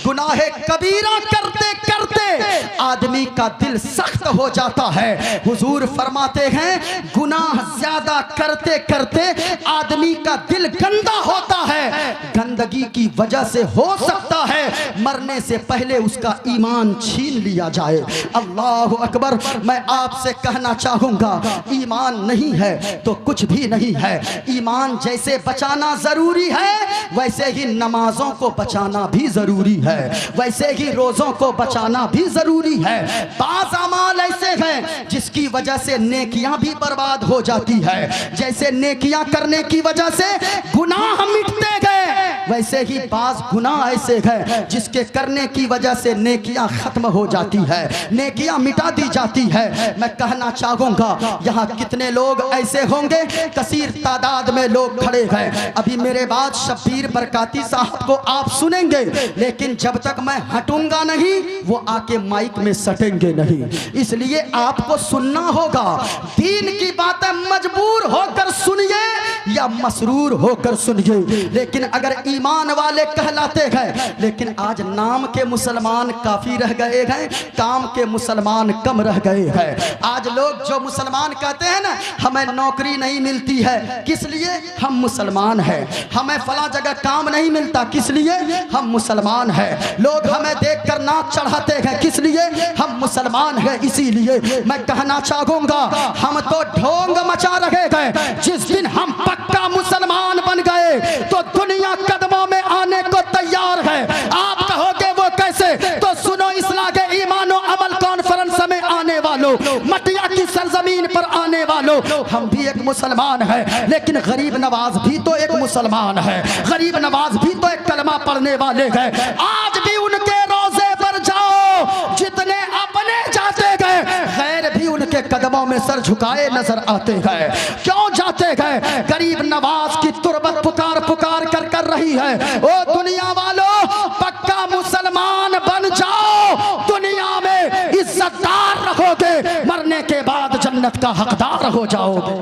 गुनाह कबीरा करते करते आदमी का दिल सख्त हो जाता है। हुजूर फरमाते हैं गुनाह ज्यादा करते करते आदमी का दिल गंदा होता है। गंदगी की वजह से हो सकता है मरने से पहले उसका ईमान छीन लिया जाए। अल्लाह अकबर। मैं आपसे कहना चाहूंगा, ईमान नहीं है तो कुछ भी नहीं है। ईमान जैसे बचाना जरूरी है, वैसे ही नमाजों को बचाना भी जरूरी है, वैसे ही रोजों को बचाना भी जरूरी है। बाज़ अमाल ऐसे हैं जिसकी वजह से नेकियां भी बर्बाद हो जाती है। जैसे नेकियां करने की वजह से गुनाह मिटते गए, वैसे ही बाज़ गुनाह ऐसे हैं जिसके करने की वजह से नेकियां खत्म हो जाती है, नेकियां मिटा दी जाती है। मैं कहना चाहूंगा, यहाँ कितने लोग ऐसे होंगे, कसीर तादाद में लोग खड़े हैं। अभी मेरे बाद शब्बीर बरकाती साहब को आप सुनेंगे, लेकिन जब तक मैं हटूंगा नहीं वो आके माइक में सटेंगे नहीं। इसलिए आपको सुनना होगा। दीन की बातें मजबूर होकर सुनिए या मसरूर होकर सुनिए, लेकिन अगर ईमान वाले कहलाते हैं। लेकिन आज नाम के मुसलमान काफी रह गए हैं, काम के मुसलमान कम रह गए हैं। आज लोग जो मुसलमान कहते हैं ना, हमें नौकरी नहीं मिलती है, किस लिए? हम मुसलमान हैं। हमें फला जगह काम नहीं मिलता, किस लिए? हम मुसलमान हैं। लोग हमें देखकर नाक चढ़ाते हैं, किस लिए? हम मुसलमान हैं। इसीलिए मैं कहना चाहूंगा, हम तो ढोंग मचा रहे गए। जिस दिन हम पक्का मुसलमान बन गए तो दुनिया कदमों में आने को तैयार है। आप कहोगे वो कैसे? तो सुनो, इस्लाह के ईमानो अमल कॉन्फ्रेंस में आने वालों, मटिया की सरजमीन पर आने वालों, हम भी एक मुसलमान हैं। लेकिन गरीब नवाज भी तो एक मुसलमान है, गरीब नवाज भी तो एक कलमा पढ़ने वाले हैं। आज भी उनके रोजे पर जाओ, जितने अपने जाते गए, गैर भी उनके कदमों में सर झुकाए नजर आते हैं। क्यों जाते गए? गरीब नवाज की तुरबत पुकार पुकार कर रही है। ओ दुनिया वालों, पक्का मुसलमान बन जाओ, दुनिया में इज्जतदार रहोगे, मरने के बाद जन्नत का हकदार हो जाओगे।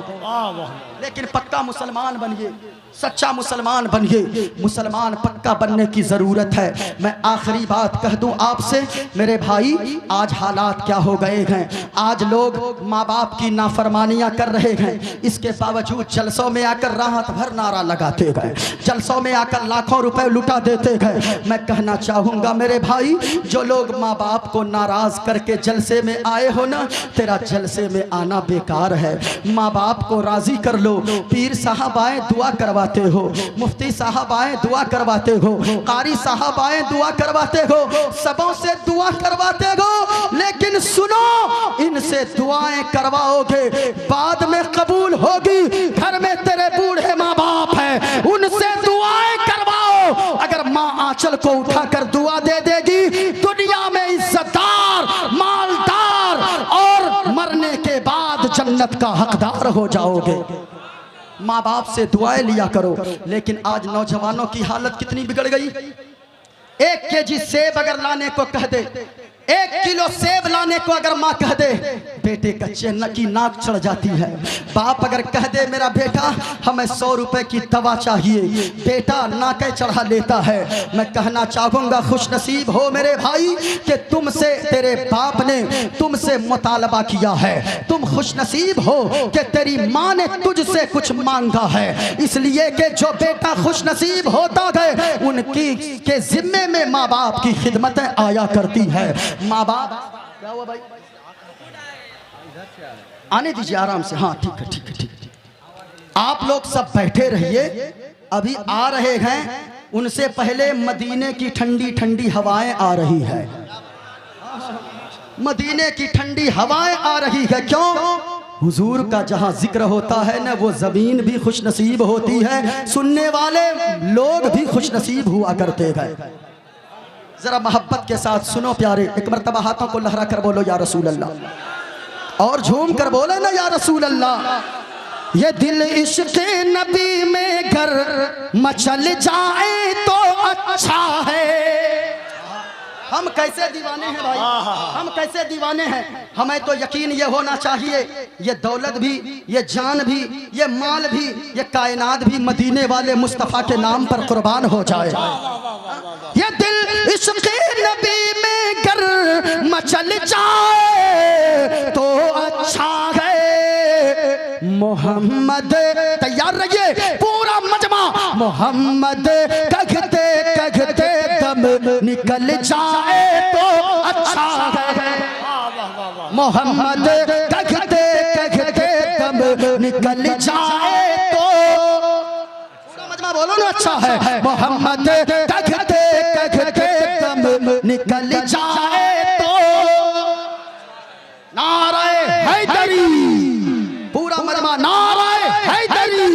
लेकिन पक्का मुसलमान बनिए, सच्चा मुसलमान बनिए। मुसलमान पक्का बनने की जरूरत है। मैं आखिरी बात कह दूं आपसे मेरे भाई, आज हालात क्या हो गए हैं। आज लोग माँ बाप की नाफरमानियां कर रहे हैं, इसके बावजूद जलसों में आकर राहत भर नारा लगाते गए, जलसों में आकर लाखों रुपए लुटा देते गए। मैं कहना चाहूंगा मेरे भाई, जो लोग माँ बाप को नाराज करके जलसे में आए हो ना, तेरा जलसे में आना बेकार है। माँ बाप को राजी कर लो। पीर साहब आए दुआ करवाते हो, मुफ्ती साहब आए दुआ करवाते हो, कारी साहब आए दुआ करवाते हो, सबों से दुआ करवाते हो। लेकिन सुनो, इनसे दुआएं करवाओगे बाद में कबूल होगी। घर में तेरे बूढ़े माँ बाप हैं, उनसे दुआएं करवाओ। अगर माँ आंचल को उठाकर दुआ दे देगी, दुनिया में इज्जतदार, मालदार और मरने के बाद जन्नत का हकदार हो जाओगे। माँ बाप से दुआएं लिया करो। लेकिन आज नौजवानों की हालत कितनी बिगड़ गई। 1 केजी सेब अगर लाने को कह दे, 1 किलो सेब लाने को अगर माँ कह दे, बेटे कच्चे की नाक चढ़ जाती है। बाप अगर कह दे मेरा बेटा हमें 100 रुपए की दवा चाहिए, बेटा नाके चढ़ा लेता है। मैं कहना चाहूंगा, खुश नसीब हो मेरे भाई कि तुमसे, तेरे बाप ने तुमसे मुतालबा किया है। तुम खुश नसीब हो कि तेरी माँ ने तुझसे कुछ मांगा है। इसलिए कि जो बेटा खुश नसीब होता गए, उनकी के जिम्मे में माँ बाप की खिदमतें आया करती है। माँ बाप, क्या हुआ भाई? आने दीजिए आराम से। हाँ ठीक है, ठीक है, ठीक है। आप लोग सब बैठे रहिए, अभी आ रहे हैं। उनसे पहले मदीने की ठंडी ठंडी हवाएं आ रही है, मदीने की ठंडी हवाएं आ रही है। क्यों? हुजूर का जहां जिक्र होता है ना, वो जमीन भी खुश नसीब होती है, सुनने वाले लोग भी खुश नसीब हुआ करते हैं। जरा मोहब्बत के साथ सुनो प्यारे, एक मर्तबा हाथों को लहरा कर बोलो या रसूल अल्लाह, और झूम कर बोले ना या रसूल अल्लाह। ये दिल इश्क़ नबी में घर मचल जाए तो अच्छा है। हम कैसे दीवाने हैं भाई, हम कैसे दीवाने हैं। हमें तो यकीन ये होना चाहिए ये दौलत भी, ये जान भी, ये माल भी, ये कायनात भी मदीने वाले मुस्तफ़ा के नाम पर कुर्बान हो जाए। ये दिल इश्क़ नबी में गर मचल जाए तो अच्छा है। मोहम्मद, तैयार रहिए पूरा मजमा, मोहम्मद कहते कहते दम निकल जाए तो अच्छा है। मोहम्मद कहते कहते दम निकल जाए तो, पूरा मजमा बोलो ना अच्छा है। मोहम्मद कहते कहते दम निकल जाए तो नारे हैदरी, पूरा मजमा नारे हैदरी।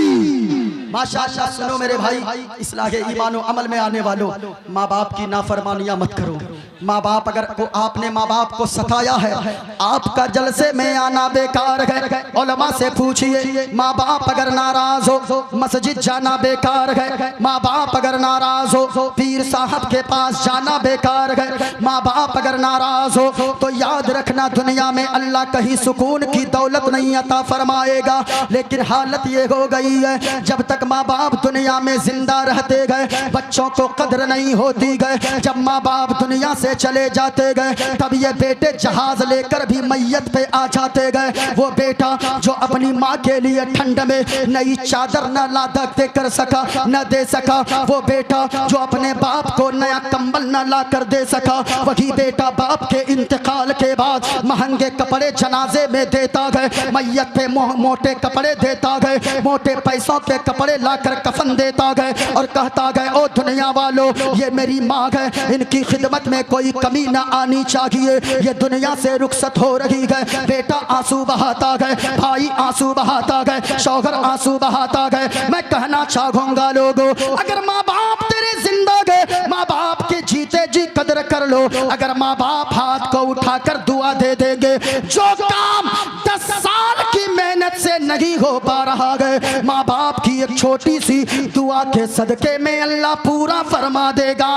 माशाअल्लाह सुनो मेरे भाई, इस्लाहे ईमान अमल में आने वालों, माँ बाप की नाफरमानियाँ मत करो। माँ बाप अगर को आपने माँ बाप को सताया है, आपका जलसे में आना बेकार है। उलमा से पूछिए, माँ बाप अगर नाराज हो मस्जिद जाना बेकार है। माँ बाप अगर नाराज हो पीर साहब के पास जाना बेकार है। माँ बाप अगर नाराज हो तो याद रखना दुनिया में अल्लाह कहीं सुकून की दौलत नहीं अता फरमाएगा। लेकिन हालत ये हो गई है, जब तक माँ बाप दुनिया में जिंदा रहते गए बच्चों को कदर नहीं होती गए। जब माँ बाप दुनिया से चले जाते गए तब ये बेटे जहाज लेकर भी मैयत पे आ जाते गए। वो बेटा जो अपनी माँ के लिए ठंड में नई चादर न लादा दे कर सका, न दे सका, वो बेटा जो अपने बाप को नया कंबल न ला कर दे सका, वही बेटा बाप के इंतकाल के बाद महंगे कपड़े जनाजे में देता गए, मैयत पे मोटे कपड़े देता गए, मोटे पैसों के कपड़े लाकर कफन देता गए और कहता गए ओ दुनिया वालों ये मेरी माँ है, इनकी खिदमत में कोई कमी ना आनी चाहिए, ये दुनिया से रुखसत हो रही है। बेटा आंसू बहाता गए, भाई आंसू बहाता गए, शौहर आंसू बहाता गए। मैं कहना चाहूंगा लोगों, अगर माँ बाप तेरे जिंदा गए माँ बाप के जीते जी कदर कर लो। अगर माँ बाप हाथ को उठाकर दुआ दे देंगे, जो काम 10 साल की मेहनत से नहीं हो पा रहा है माँ बाप की एक छोटी सी दुआ के सदके में अल्लाह पूरा फरमा देगा।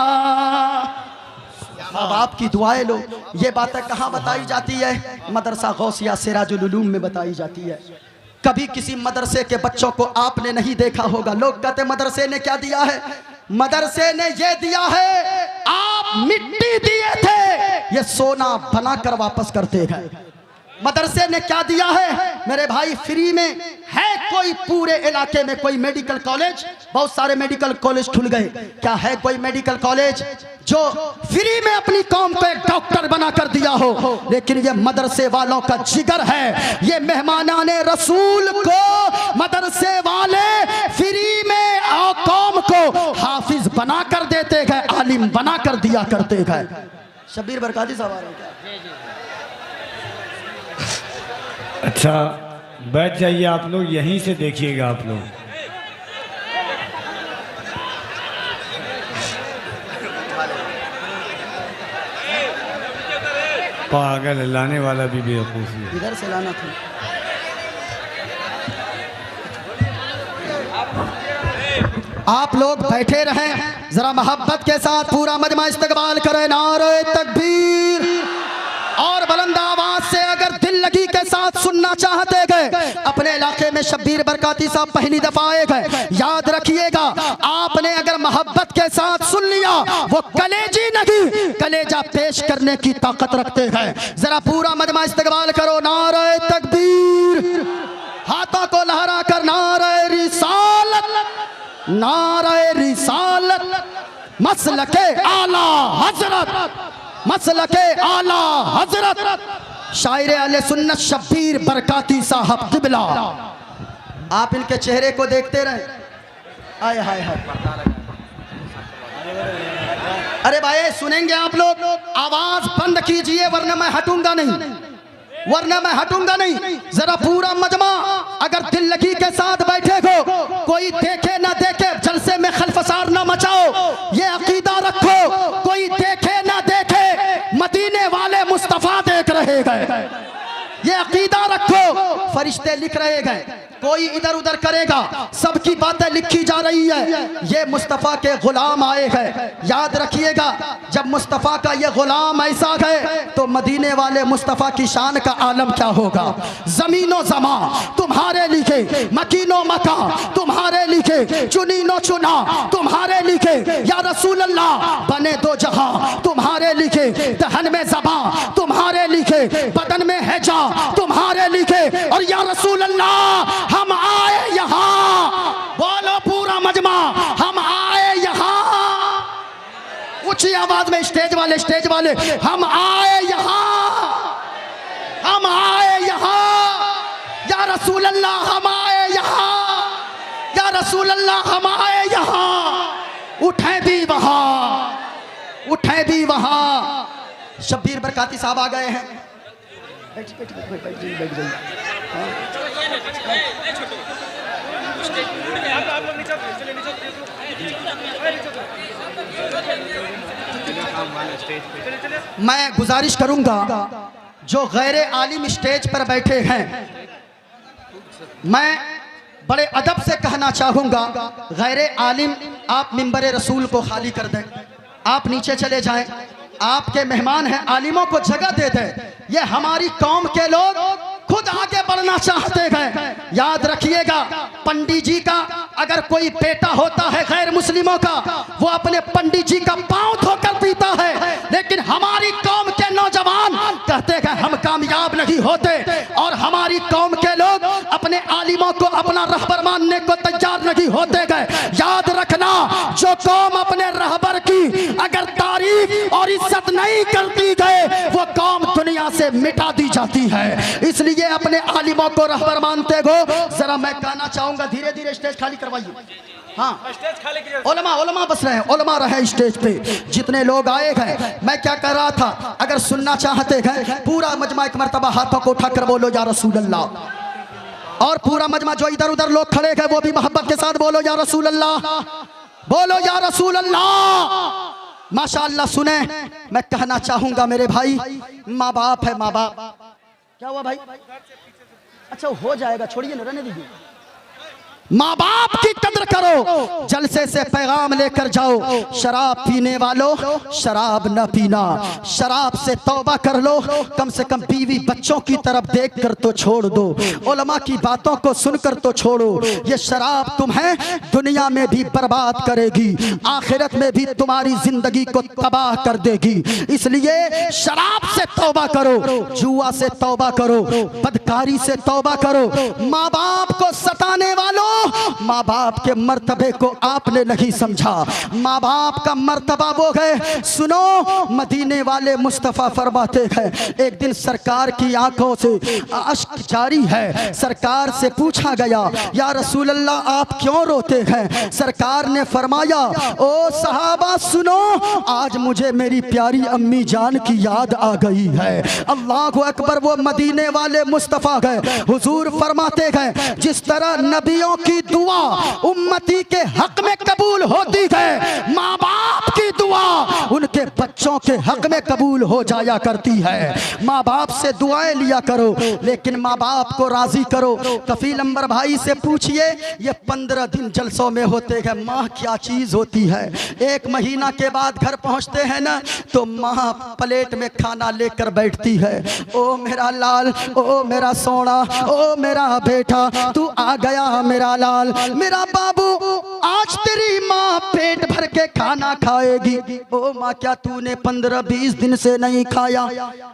माँ बाप की दुआएं लो। ये बातें कहाँ बताई जाती है? मदरसा गौसिया सिराजुल उलूम में बताई जाती है। कभी किसी मदरसे के बच्चों को आपने नहीं देखा होगा। लोग कहते मदरसे ने क्या दिया है? मदरसे ने ये दिया है, आप मिट्टी दिए थे ये सोना बनाकर वापस करते हैं। मदरसे ने क्या दिया है मेरे भाई? फ्री में है कोई पूरे इलाके में कोई मेडिकल कॉलेज? बहुत सारे मेडिकल कॉलेज खुल गए। क्या है कोई मेडिकल कॉलेज जो फ्री में अपनी कौम पे डॉक्टर बना कर दिया हो? लेकिन ये मदरसे वालों का जिगर है। ये मेहमानाने रसूल को मदरसे वाले फ्री में कौम को हाफिज बना कर देते गए, आलिम बना कर दिया करते गए। शब्बीर बरकाती साहब आ रहे हैं क्या? अच्छा बैठ जाइए आप लोग, यहीं से देखिएगा आप लोग। पागल लाने वाला भी बेवकूफ है। इधर से लाना था। आप लोग बैठे रहें, जरा मोहब्बत के साथ पूरा मजमा इस्तकबाल करें। नारे तकबीर और बुलंद आवाज से अगर दिल लगी के साथ सुनना चाहते गए। अपने इलाके में शब्बीर बरकाती साहब पहली दफा आए गए। याद रखिएगा, आपने अगर मोहब्बत के साथ सुन लिया, वो कलेजी नहीं कलेजा पेश करने की ताकत रखते हैं। जरा पूरा मजमा इस्तकबाल करो। नारे तकबीर, हाथों को लहरा कर नारे रिसालत, नारे रिसालत, मसलके आला हजरत, मसलके आला हजरत, शायर अहले सुन्नत शब्बीर बरकाती साहब क़िबला। आप इनके चेहरे को देखते रहे। आय हाय हाय। अरे भाई सुनेंगे आप लोग? आवाज बंद कीजिए वरना मैं हटूंगा नहीं, वरना मैं हटूंगा नहीं। जरा पूरा मजमा अगर दिल लगी के साथ बैठे हो, कोई देखे ना देखे जलसे में खलफसार ना मचाओ, ये अकीदा रखो। कोई देखे रहे गए। ये अकीदा रखो, फरिश्ते लिख रहे गए, कोई इधर उधर करेगा, सबकी बातें लिखी जा रही है। ये मुस्तफ़ा के गुलाम आए हैं, याद रखिएगा। जब मुस्तफ़ा का ये गुलाम ऐसा है तो मदीने वाले मुस्तफ़ा की शान का आलम क्या होगा। ज़मीनो ज़मा तुम्हारे लिखे, मकीनो मका तुम्हारे लिखे, चुनीनो चुना तुम्हारे लिखे, या रसूल अल्लाह बने दो जहां तुम्हारे लिखे, दहन में ज़बां तुम्हारे लिखे, बदन में हैजा तुम्हारे लिखे, और या रसूल अल्लाह हम आए यहाँ, बोलो पूरा मजमा, हम आए यहाँ, ऊंची आवाज में स्टेज वाले हम आए यहाँ, हम आए यहाँ, या रसूल अल्लाह हम आए यहाँ, या रसूल अल्लाह हम आए यहाँ। उठे भी वहाँ, उठे भी वहाँ। शब्बीर बरकाती साहब आ गए हैं, बैठ जाइए। मैं गुजारिश करूंगा जो गैर आलिम स्टेज पर बैठे हैं, मैं बड़े अदब से कहना चाहूंगा, गैर आलिम आप मिंबर रसूल को खाली कर दें, आप नीचे चले जाएं, आपके मेहमान हैं, आलिमों को जगह दे दें। ये हमारी कौम के लोग खुद आगे बढ़ना चाहते हैं। याद रखिएगा, पंडित जी का अगर कोई बेटा होता है गैर मुस्लिमों का, वो अपने पंडित जी का पांव धोकर पीता है, लेकिन हमारी कौम के नौजवान कहते हैं हम कामयाब नहीं होते, और हमारी कौम के लोग अपने आलिमों को अपना रहबर मानने को तैयार नहीं होते गए। याद रखना, जो कौम अपने रहबर की अगर तारीफ और इज्जत नहीं करती गए, वो कौम दुनिया से मिटा दी जाती है। इसलिए अपने आलिमों को रहबर मानते हो। जरा मैं कहना चाहूंगा, धीरे धीरे स्टेज खाली करवाइए। हाँ, ओलमा बस रहे हैं, ओलमा रहे स्टेज पे, जितने लोग आए हैं। मैं क्या कर रहा था, अगर सुनना चाहते हैं पूरा मजमा एक मर्तबा हाथों को उठाकर बोलो या रसूल अल्लाह, और पूरा मजमा जो इधर उधर लोग खड़े हैं वो भी मोहब्बत के साथ बोलो या रसूल अल्लाह, बोलो या रसूल अल्लाह। माशाअल्लाह। सुने, मैं कहना चाहूंगा मेरे भाई, माँ बाप है, माँ बाप। क्या हुआ भाई? अच्छा हो जाएगा, छोड़िए ना, रहने दीजिए। माँ बाप की कदर करो, जलसे से पैगाम लेकर जाओ, शराब पीने वालों शराब न पीना, शराब से तौबा कर लो, कम से कम बीवी बच्चों की तरफ देख कर तो छोड़ दो, उलमा की बातों को सुनकर तो छोड़ो। ये शराब तुम्हें दुनिया में भी बर्बाद करेगी, आखिरत में भी तुम्हारी जिंदगी को तबाह कर देगी। इसलिए शराब से तौबा करो, जुआ से तौबा करो, बदकारी से तौबा करो। माँ बाप को सताने वालों, माँ बाप के मर्तबे को आपने नहीं समझा। माँ बाप का मर्तबा वो है। सुनो, मदीने वाले मुस्तफ़ा फरमाते हैं, एक दिन सरकार की आंखों से अश्क जारी है। सरकार से पूछा गया, या रसूल अल्लाह आप क्यों रोते हैं? सरकार ने फरमाया, ओ सहाबा सुनो, आज मुझे मेरी प्यारी अम्मी जान की याद आ गई है। अल्लाह अकबर। वो मदीने वाले मुस्तफ़ा है। हुजूर फरमाते हैं, जिस तरह नबियों की दुआ उम्मती के हक में कबूल होती है, माँ बाप की दुआ उनके बच्चों के हक में कबूल हो जाया करती है। माँ बाप से दुआएं लिया करो, लेकिन माँ बाप को राजी करो। कफील अंबर भाई से पूछिए, ये 15 दिन जलसों में होते हैं, माँ क्या चीज होती है। 1 महीना के बाद घर पहुंचते हैं ना, तो माँ प्लेट में खाना लेकर बैठती है। ओ मेरा लाल, ओ मेरा सोना, ओ मेरा बेटा, तू आ गया मेरा लाल, मेरा बाबू, आज तेरी माँ पेट भर के खाना खाएगी। ओ माँ, क्या तूने 15-20 दिन से नहीं खाया?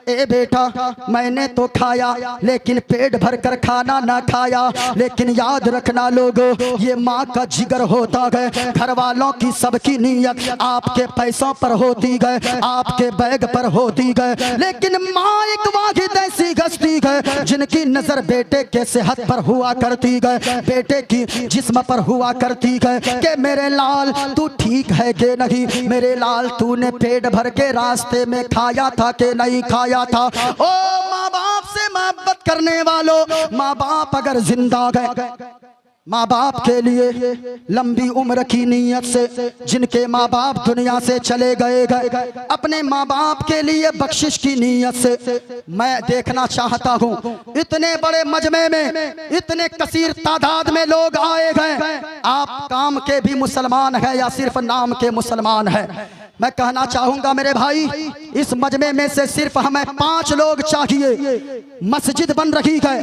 ए बेटा, मैंने तो खाया, लेकिन पेट भर कर खाना ना खाया। लेकिन याद रखना लोगों, ये माँ का जिगर होता है। घर वालों की सबकी नीयत आपके पैसों पर होती है, आपके बैग पर होती है, लेकिन माँ एक वाहिद ऐसी हस्ती है जिनकी नजर बेटे के सेहत पर हुआ करती है, बेटे की जिस्म पर हुआ करती है कि मेरे लाल तू ठीक है कि नहीं, मेरे लाल तूने पेट भर के रास्ते में खाया था कि नहीं खाया था। ओ माँ बाप से मोहब्बत करने वालों, माँ बाप अगर जिंदा गए, माँ बाप के लिए लंबी उम्र की नीयत से जिनके माँ बाप दुनिया से चले गए अपने माँ बाप के लिए बख्शिश की नीयत से मैं देखना चाहता हूँ इतने बड़े मजमे में इतने कसीर तादाद में लोग आए गए। आप काम के भी मुसलमान हैं या सिर्फ नाम के मुसलमान हैं? मैं कहना चाहूंगा मेरे भाई, इस मजमे में से सिर्फ हमें 5 लोग चाहिए। मस्जिद बन रही है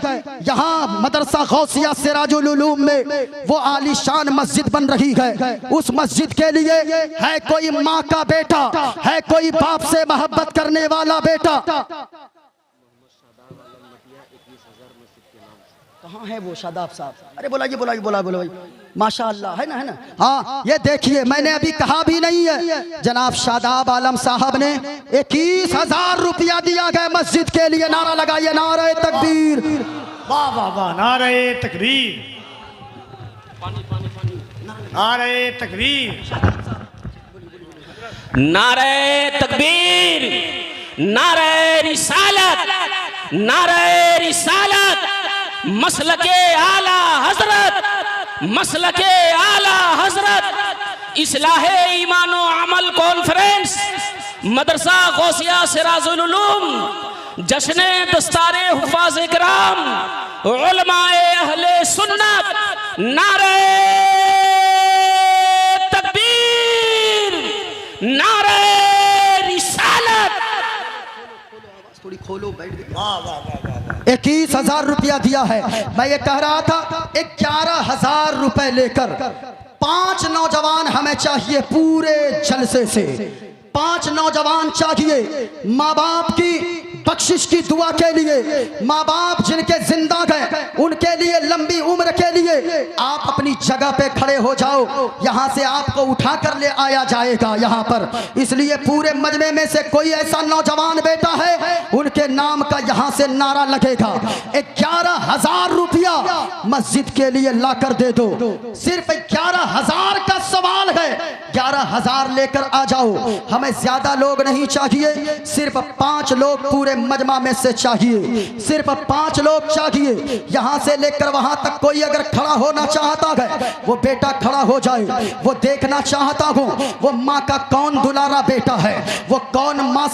यहाँ मदरसा गौसिया सिराजुल उलूम में, वो आलीशान मस्जिद बन रही है। उस मस्जिद के लिए है कोई माँ का बेटा, है कोई बाप से मोहब्बत करने वाला बेटा। कहाँ है वो शादाब साहब? अरे बुलाइए बुलाइए बुलाइए माशाअल्लाह, है ना? हाँ, ये देखिए, मैंने अभी कहा भी नहीं है, जनाब शादाब आलम साहब ने 21,000 रुपया दिया गया मस्जिद के लिए। नारा लगाइए, नारे तकबीर। वाह वाह वाह, नारे तकबीर, नारे तकबीर, नारे तकबीर, नारे रिसालत, नारे रिसालत, मसलके आला हजरत, मसलके आला हजरत, इस्लाहे ईमान व अमल कॉन्फ्रेंस, मदरसा गौसिया सिराजुल उलूम, जश्न दस्तारे हुफाज इकराम, उलमाए अहले सुन्नत, नारे तकबीर, नारे रिसालत। थोड़ी खोलो, बैठ गए। वाह वाह वाह वाह, 21,000 रुपया दिया है। मैं ये कह रहा था 11,000 रुपए लेकर 5 नौजवान हमें चाहिए पूरे जलसे से। 5 नौजवान चाहिए माँ बाप की बख्शिश की दुआ के लिए, माँ बाप जिनके जिंदा गए उनके लिए लंबी उम्र के लिए। आप अपनी जगह पे खड़े हो जाओ, यहाँ से आपको उठा कर ले आया जाएगा यहाँ पर। इसलिए पूरे मजमे में से कोई ऐसा नौजवान बेटा है, उनके नाम का यहाँ से नारा लगेगा। 11,000 रुपया मस्जिद के लिए ला कर दे दो। सिर्फ 11,000 का सवाल है, 11,000 लेकर आ जाओ। हमें ज्यादा लोग नहीं चाहिए, सिर्फ 5 लोग पूरे मजमा में से चाहिए, सिर्फ 5 लोग चाहिए। यहाँ से लेकर वहां तक कोई अगर खड़ा होना चाहता है, वो बेटा खड़ा हो जाए। वो देखना चाहता हूँ वो माँ का कौन दुलारा बेटा है, वो कौन माँ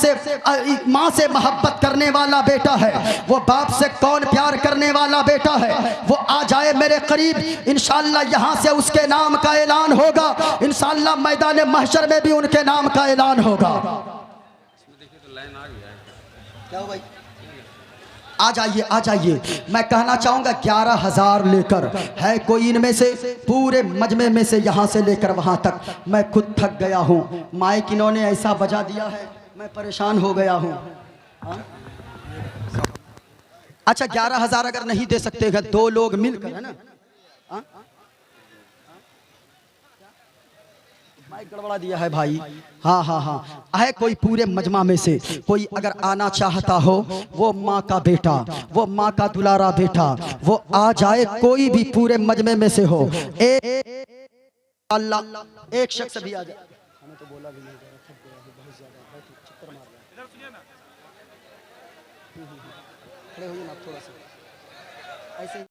से मोहब्बत करने वाला बेटा है, वो बाप से कौन प्यार करने वाला बेटा है। वो आ जाए मेरे करीब, इंशाअल्लाह यहाँ से उसके नाम का ऐलान होगा। इंशाअल्लाह मैदान महशर में भी उनके नाम का ऐलान होगा। क्या हो भाई? आ जाइए आ जाइए। मैं कहना चाहूंगा 11,000 लेकर है कोई इनमें से? पूरे मजमे में से यहाँ से लेकर वहां तक मैं खुद थक गया हूँ। माइक इन्होंने ऐसा बजा दिया है, मैं परेशान हो गया हूँ। अच्छा 11,000 अगर नहीं दे सकते हैं 2 लोग मिलकर, है ना? माइक गड़बड़ा दिया है भाई। हाँ हाँ हाँ, है कोई पूरे मजमा में से कोई अगर आना चाहता हो, वो माँ का बेटा, वो माँ का दुलारा बेटा, वो आ जाए। कोई भी पूरे मजमे में से हो, अल्लाह एक शख्स भी आ जाए। हमें तो बोला भी नहीं, थक गया है बहुत ज्यादा, चक्कर मार रहा है। खड़े होइए ना थोड़ा सा ऐसे।